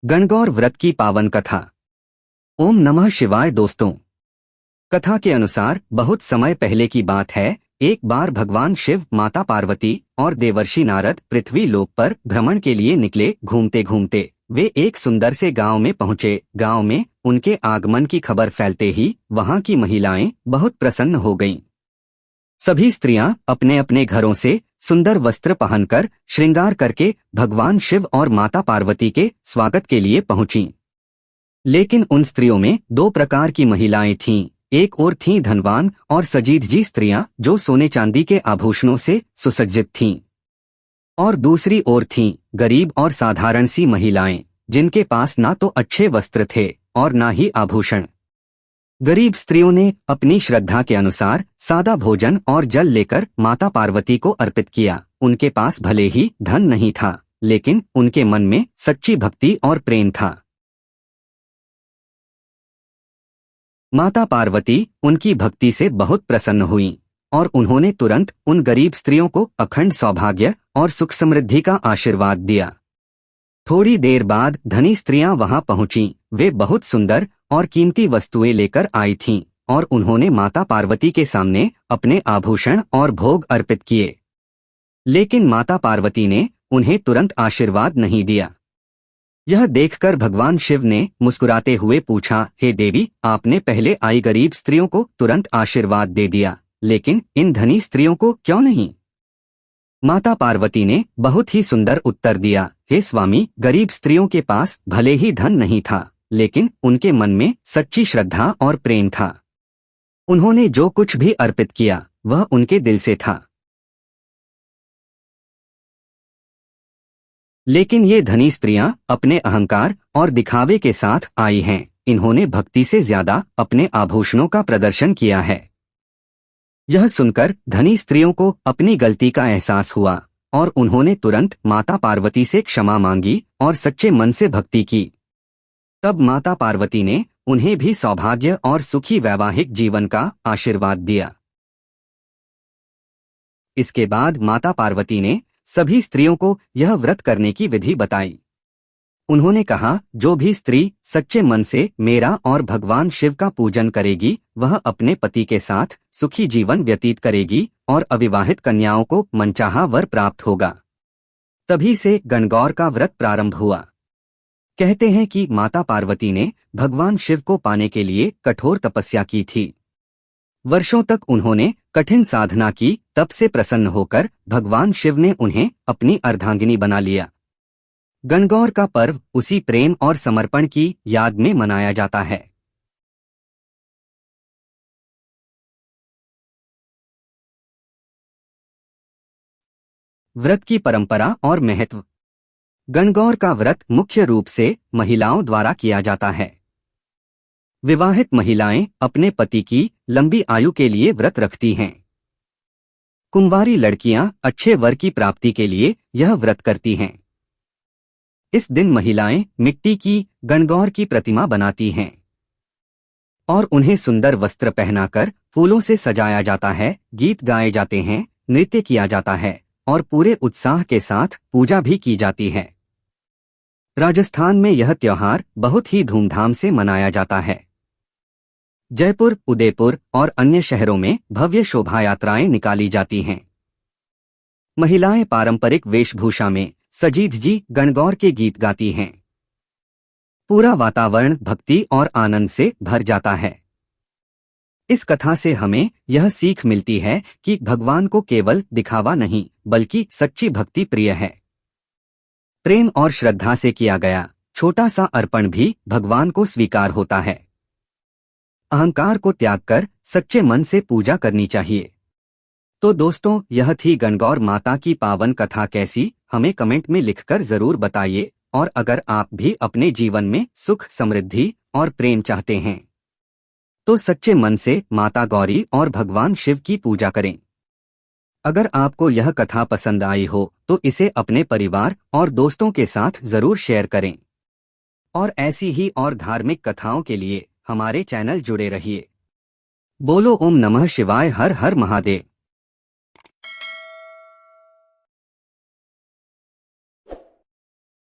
गणगौर व्रत की पावन कथा। ओम नमः शिवाय। दोस्तों, कथा के अनुसार बहुत समय पहले की बात है। एक बार भगवान शिव, माता पार्वती और देवर्षि नारद पृथ्वी लोक पर भ्रमण के लिए निकले। घूमते घूमते वे एक सुंदर से गांव में पहुंचे। गांव में उनके आगमन की खबर फैलते ही वहां की महिलाएं बहुत प्रसन्न हो गईं। सभी स्त्रियां अपने अपने घरों से सुंदर वस्त्र पहनकर श्रृंगार करके भगवान शिव और माता पार्वती के स्वागत के लिए पहुंचीं। लेकिन उन स्त्रियों में दो प्रकार की महिलाएं थीं। एक ओर थीं धनवान और सजीदजी स्त्रियां जो सोने चांदी के आभूषणों से सुसज्जित थीं, और दूसरी ओर थीं गरीब और साधारण सी महिलाएं जिनके पास ना तो अच्छे वस्त्र थे और ना ही आभूषण। गरीब स्त्रियों ने अपनी श्रद्धा के अनुसार सादा भोजन और जल लेकर माता पार्वती को अर्पित किया। उनके पास भले ही धन नहीं था, लेकिन उनके मन में सच्ची भक्ति और प्रेम था। माता पार्वती उनकी भक्ति से बहुत प्रसन्न हुईं और उन्होंने तुरंत उन गरीब स्त्रियों को अखंड सौभाग्य और सुख समृद्धि का आशीर्वाद दिया। थोड़ी देर बाद धनी स्त्रियां वहां पहुंचीं। वे बहुत सुंदर और कीमती वस्तुएं लेकर आई थीं और उन्होंने माता पार्वती के सामने अपने आभूषण और भोग अर्पित किए। लेकिन माता पार्वती ने उन्हें तुरंत आशीर्वाद नहीं दिया। यह देखकर भगवान शिव ने मुस्कुराते हुए पूछा, हे देवी, आपने पहले आई गरीब स्त्रियों को तुरंत आशीर्वाद दे दिया, लेकिन इन धनी स्त्रियों को क्यों नहीं? माता पार्वती ने बहुत ही सुंदर उत्तर दिया, हे स्वामी, गरीब स्त्रियों के पास भले ही धन नहीं था, लेकिन उनके मन में सच्ची श्रद्धा और प्रेम था। उन्होंने जो कुछ भी अर्पित किया वह उनके दिल से था। लेकिन ये धनी स्त्रियां अपने अहंकार और दिखावे के साथ आई हैं। इन्होंने भक्ति से ज्यादा अपने आभूषणों का प्रदर्शन किया है। यह सुनकर धनी स्त्रियों को अपनी गलती का एहसास हुआ और उन्होंने तुरंत माता पार्वती से क्षमा मांगी और सच्चे मन से भक्ति की। तब माता पार्वती ने उन्हें भी सौभाग्य और सुखी वैवाहिक जीवन का आशीर्वाद दिया। इसके बाद माता पार्वती ने सभी स्त्रियों को यह व्रत करने की विधि बताई। उन्होंने कहा, जो भी स्त्री सच्चे मन से मेरा और भगवान शिव का पूजन करेगी वह अपने पति के साथ सुखी जीवन व्यतीत करेगी और अविवाहित कन्याओं को मनचाहा वर प्राप्त होगा। तभी से गणगौर का व्रत प्रारंभ हुआ। कहते हैं कि माता पार्वती ने भगवान शिव को पाने के लिए कठोर तपस्या की थी। वर्षों तक उन्होंने कठिन साधना की। तब से प्रसन्न होकर भगवान शिव ने उन्हें अपनी अर्धांगिनी बना लिया। गणगौर का पर्व उसी प्रेम और समर्पण की याद में मनाया जाता है। व्रत की परंपरा और महत्व। गणगौर का व्रत मुख्य रूप से महिलाओं द्वारा किया जाता है। विवाहित महिलाएं अपने पति की लंबी आयु के लिए व्रत रखती हैं। कुंवारी लड़कियां अच्छे वर की प्राप्ति के लिए यह व्रत करती हैं। इस दिन महिलाएं मिट्टी की गणगौर की प्रतिमा बनाती हैं और उन्हें सुंदर वस्त्र पहनाकर फूलों से सजाया जाता है। गीत गाए जाते हैं, नृत्य किया जाता है और पूरे उत्साह के साथ पूजा भी की जाती है। राजस्थान में यह त्योहार बहुत ही धूमधाम से मनाया जाता है। जयपुर, उदयपुर और अन्य शहरों में भव्य शोभा यात्राएं निकाली जाती हैं। महिलाएं पारंपरिक वेशभूषा में सजीदजी गणगौर के गीत गाती हैं। पूरा वातावरण भक्ति और आनंद से भर जाता है। इस कथा से हमें यह सीख मिलती है कि भगवान को केवल दिखावा नहीं बल्कि सच्ची भक्ति प्रिय है। प्रेम और श्रद्धा से किया गया छोटा सा अर्पण भी भगवान को स्वीकार होता है। अहंकार को त्याग कर सच्चे मन से पूजा करनी चाहिए। तो दोस्तों, यह थी गणगौर माता की पावन कथा। कैसी, हमें कमेंट में लिखकर जरूर बताइए। और अगर आप भी अपने जीवन में सुख, समृद्धि और प्रेम चाहते हैं तो सच्चे मन से माता गौरी और भगवान शिव की पूजा करें। अगर आपको यह कथा पसंद आई हो तो इसे अपने परिवार और दोस्तों के साथ जरूर शेयर करें। और ऐसी ही और धार्मिक कथाओं के लिए हमारे चैनल जुड़े रहिए। बोलो ओम नमः शिवाय। हर हर महादेव।